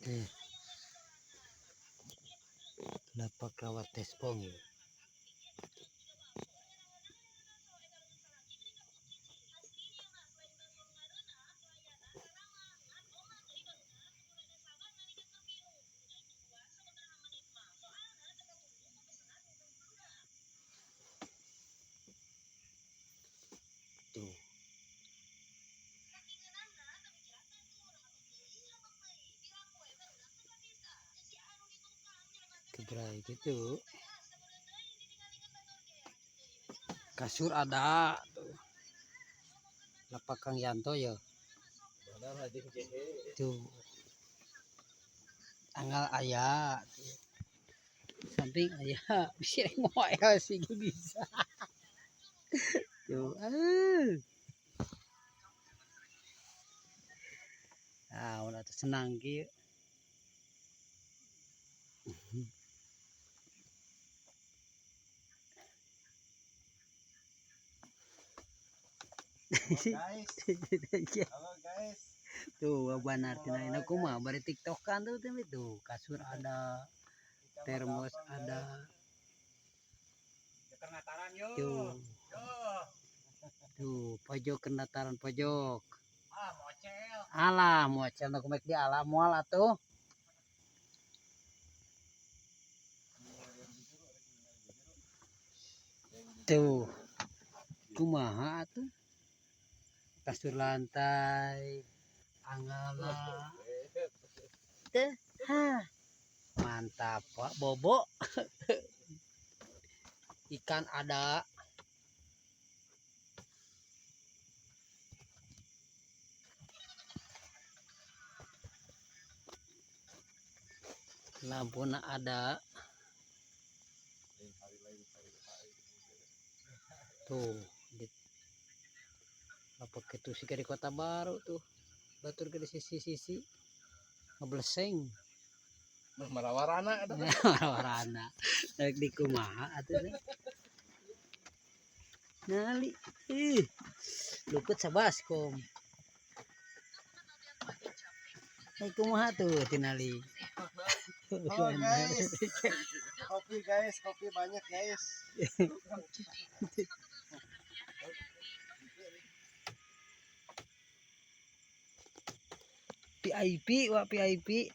Eh, lapak rawat tespong ya. Tuh. Kegerai gitu. Kasur ada tuh. Lapak Kang Yanto ya. Tuh. Tanggal ayah. Tuh. Samping ayah bisa mau ya sih bisa. Tuh. Udah tuh senang gitu. Halo guys. Tuh benar tina aku mah bari tiktokan tuh kasur ada, termos ada. Tuh. Tuh pojok kendataran pojok. Alah mocel nak mek di alam moal atuh. Tuh. Kumaha atuh? Kasur lantai, anggala. Teh, ha. Mantap, Pak Bobo. Ikan ada. Lampuna ada. Tuh, apa gitu sih di Kota Baru tuh. Batur ke di sisi-sisi. Ngebleseng. Marawarana ada. Marawarana. Rek di kumaha atuh. Nali. Luput sabaskom. Kumaha tuh tinali. Oh guys. Kopi guys, kopi banyak guys. VIP, wak VIP.